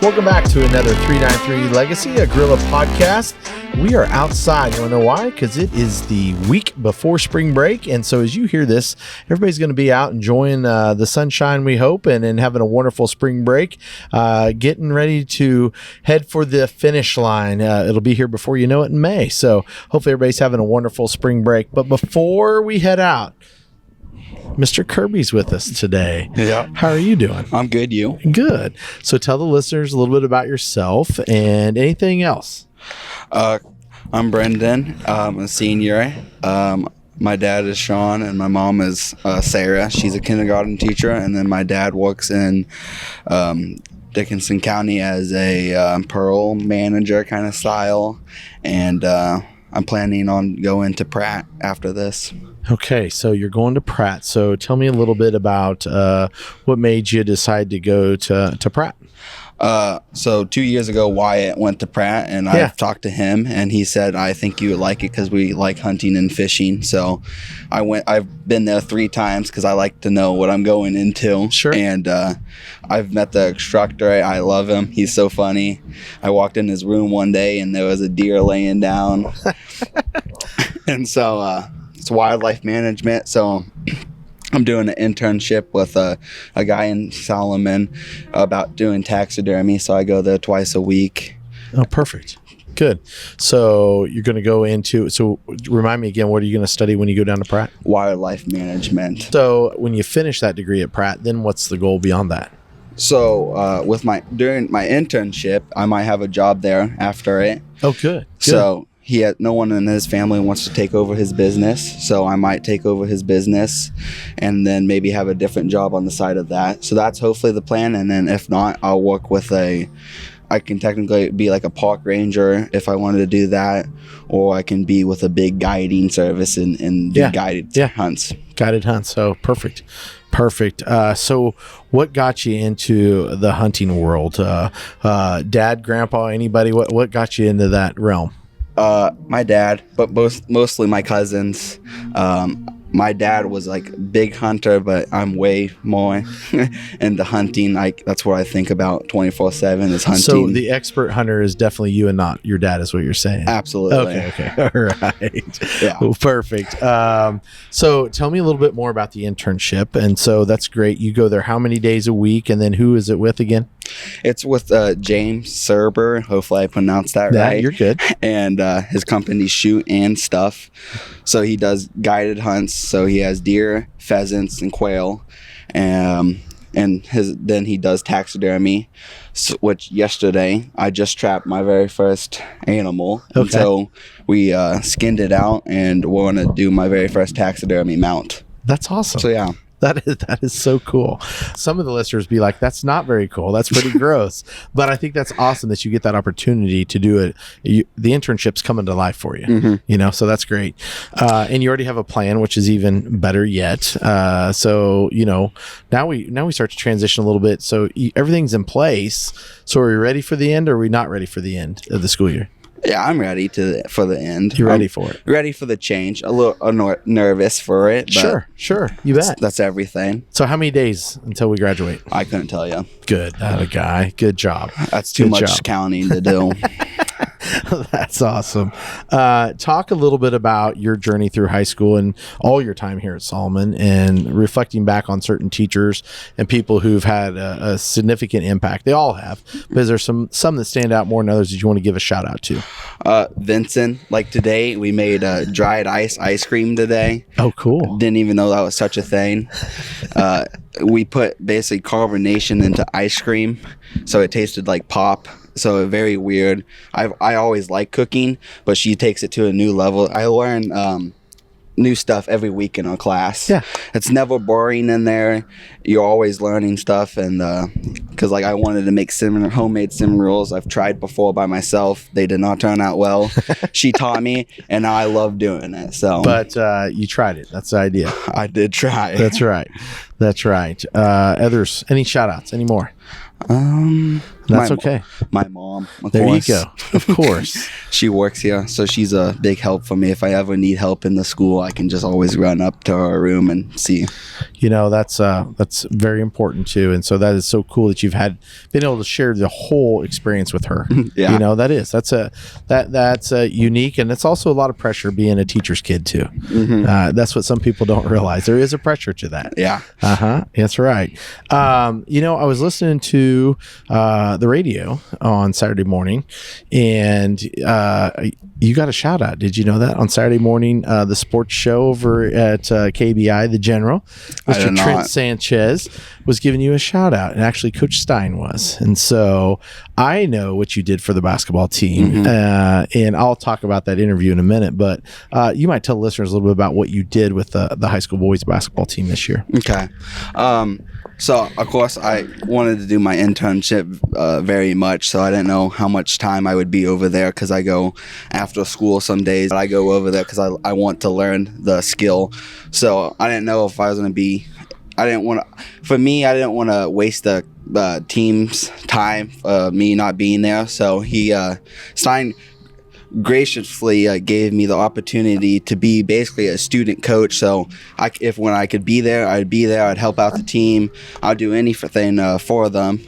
Welcome back to another 393 Legacy, a Gorilla podcast. We are outside. You want to know why? Because it is the week before spring break. And so as you hear this, everybody's going to be out enjoying the sunshine, we hope, and having a wonderful spring break, getting ready to head for the finish line. It'll be here before you know it in May. So hopefully everybody's having a wonderful spring break. But before we head out, Mr. Kirby's with us today. Yeah. How are you doing? I'm good. You? Good. So tell the listeners a little bit about yourself and anything else. I'm Brenden. I'm a senior. My dad is Sean and my mom is Sarah. She's a kindergarten teacher. And then my dad works in Dickinson County as a parole manager kind of style. And I'm planning on going to Pratt after this. Okay, so you're going to Pratt. So tell me a little bit about what made you decide to go to Pratt. So 2 years ago, Wyatt went to Pratt, and I've talked to him, and he said, I think you would like it because we like hunting and fishing. So I've been there 3 times because I like to know what I'm going into. Sure. And I've met the instructor. I love him. He's so funny. I walked in his room one day, and there was a deer laying down. And so it's wildlife management. So I'm doing an internship with a guy in Solomon about doing taxidermy. So I go there twice a week. Oh, perfect. Good. So you're going to go into, so remind me again, what are you going to study when you go down to Pratt? Wildlife management. So when you finish that degree at Pratt, then what's the goal beyond that? So during my internship, I might have a job there after it. Oh, good. So no one in his family wants to take over his business, so I might take over his business and then maybe have a different job on the side of that. So that's hopefully the plan, and then if not, I'll work with I can technically be like a park ranger if I wanted to do that, or I can be with a big guiding service and do guided hunts. Guided hunts. Oh, perfect. So what got you into the hunting world? Dad, grandpa, anybody? What got you into that realm? My dad, but mostly my cousins. My dad was like a big hunter, but I'm way more into hunting. That's what I think about 24/7 is hunting. So the expert hunter is definitely you and not your dad, is what you're saying. Absolutely. Okay. All right. Yeah. Well, perfect. So tell me a little bit more about the internship. And so that's great. You go there how many days a week? And then who is it with again? It's with James Serber. Hopefully I pronounced that right. You're good. And his company Shoot and Stuff. So he does guided hunts. So he has deer, pheasants, and quail. And then he does taxidermy, which yesterday I just trapped my very first animal. Okay. So we skinned it out, and we're going to do my very first taxidermy mount. That's awesome. So yeah. That is so cool. Some of the listeners be like, that's not very cool. That's pretty gross. But I think that's awesome that you get that opportunity to do it. The internship's coming to life for you, Mm-hmm. So that's great. And you already have a plan, which is even better yet. So, now we start to transition a little bit. So everything's in place. So are we ready for the end, or are we not ready for the end of the school year? Yeah, I'm ready for the end. You're ready for it? Ready for the change. A little nervous for it. But Sure. You bet. That's everything. So how many days until we graduate? I couldn't tell you. Good. That a guy. Good job. That's too much counting to do. That's awesome. Talk a little bit about your journey through high school and all your time here at Solomon, and reflecting back on certain teachers and people who've had a significant impact. They all have, but is there some that stand out more than others that you want to give a shout out to? Vincent, like today, we made dried ice cream today. Oh, cool. Didn't even know that was such a thing. We put basically carbonation into ice cream, so it tasted like pop. So very weird. I always like cooking, but she takes it to a new level. I learn new stuff every week in our class. Yeah. It's never boring in there. You're always learning stuff, and because I wanted to make homemade cinnamon rolls. I've tried before by myself. They did not turn out well. She taught me, and now I love doing it. So, but you tried it. That's the idea. I did try. That's right. Others, any shout outs, any more? That's okay. My mom, of There course. you go. Of course. She works here, so she's a big help for me. If I ever need help in the school, I can just always run up to her room and see. That's very important too, and so that is so cool that you've been able to share the whole experience with her. Yeah. That's unique, and it's also a lot of pressure being a teacher's kid too. That's what some people don't realize. There is a pressure to that. Yeah. That's right. I was listening to the radio on Saturday morning, and you got a shout out. Did you know that on Saturday morning, the sports show over at KBI, the General, Mr. Trent Sanchez was giving you a shout out, and actually Coach Stein was. And so I know what you did for the basketball team, and I'll talk about that interview in a minute, but you might tell the listeners a little bit about what you did with the high school boys basketball team this year. Okay. So, of course, I wanted to do my internship very much, so I didn't know how much time I would be over there because I go after school some days. I go over there because I want to learn the skill. So I didn't know if I was going to be – I didn't want to waste the team's time, me not being there. So Stein graciously gave me the opportunity to be basically a student coach. So when I could be there, I'd be there. I'd help out the team. I'd do anything for them.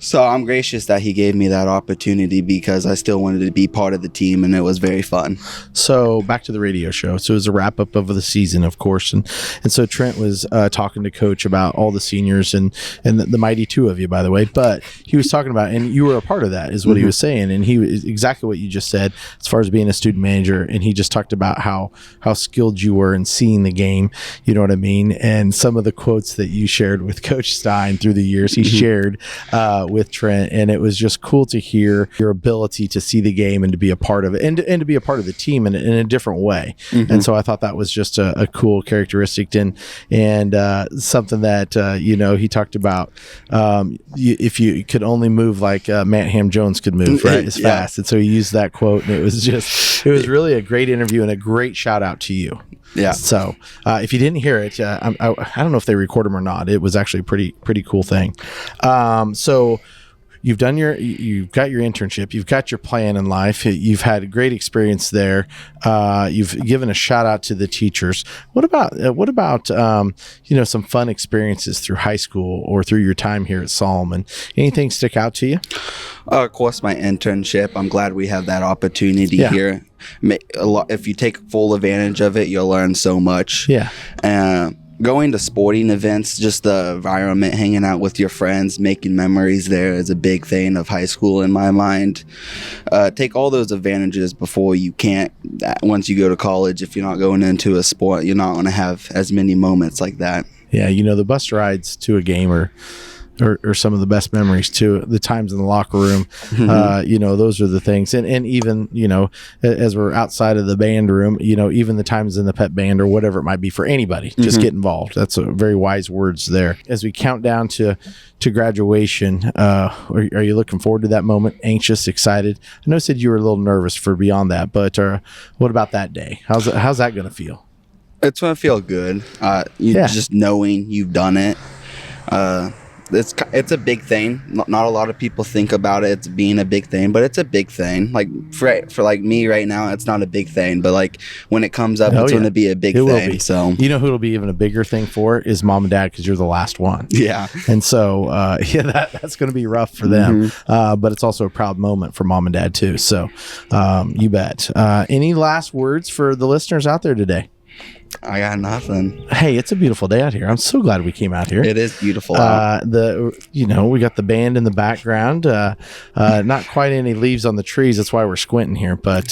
So I'm gracious that he gave me that opportunity because I still wanted to be part of the team, and it was very fun. So back to the radio show. So it was a wrap up of the season, of course, and so Trent was talking to Coach about all the seniors and the mighty two of you, by the way. But he was talking about, and you were a part of that, is what he was saying, and he was exactly what you just said as far as being a student manager. And he just talked about how skilled you were in seeing the game. You know what I mean? And some of the quotes that you shared with Coach Stein through the years, he shared with Trent, and it was just cool to hear your ability to see the game and to be a part of it, and to be a part of the team in a different way. And so I thought that was just a cool characteristic, and something that he talked about. If you could only move like Matt Ham Jones could move, right, as fast. And so he used that quote, and it was really a great interview and a great shout out to you. Yeah. So if you didn't hear it, I don't know if they record them or not. It was actually a pretty cool thing. So you've got your internship, you've got your plan in life, you've had a great experience there. You've given a shout out to the teachers. What about some fun experiences through high school or through your time here at Solomon? Anything stick out to you? Of course, my internship. I'm glad we have that opportunity here. If you take full advantage of it, you'll learn so much. Yeah. Going to sporting events, just the environment, hanging out with your friends, making memories there is a big thing of high school in my mind. Take all those advantages before you can't. Once you go to college, if you're not going into a sport, you're not going to have as many moments like that. Yeah, the bus rides to a game are some of the best memories too. The times in the locker room, those are the things. And even, as we're outside of the band room, even the times in the pep band or whatever it might be for anybody, just get involved. That's a very wise words there. As we count down to graduation, are you looking forward to that moment? Anxious, excited? I know you said you were a little nervous for beyond that, but what about that day? How's that going to feel? It's going to feel good. Just knowing you've done it. It's a big thing. Not a lot of people think about it. It's being a big thing, but it's a big thing. Like for like me right now, it's not a big thing, but like when it comes up, it's going to be a big thing. Will be. So who it'll be even a bigger thing for is mom and dad, because you're the last one. Yeah, and so that's going to be rough for them. But it's also a proud moment for mom and dad too. So you bet. Any last words for the listeners out there today? I got nothing. Hey, it's a beautiful day out here. I'm so glad we came out here. It is beautiful out. We got the band in the background. Not quite any leaves on the trees. That's why we're squinting here. But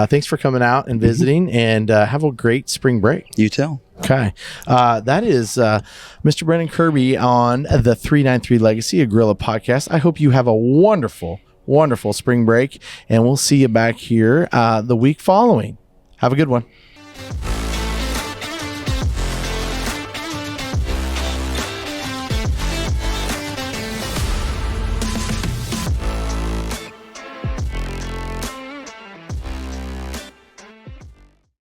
thanks for coming out and visiting, and have a great spring break. You too. Okay. That is Mr. Brenden Kirby on the 393 Legacy, a Gorilla podcast. I hope you have a wonderful, wonderful spring break, and we'll see you back here the week following. Have a good one.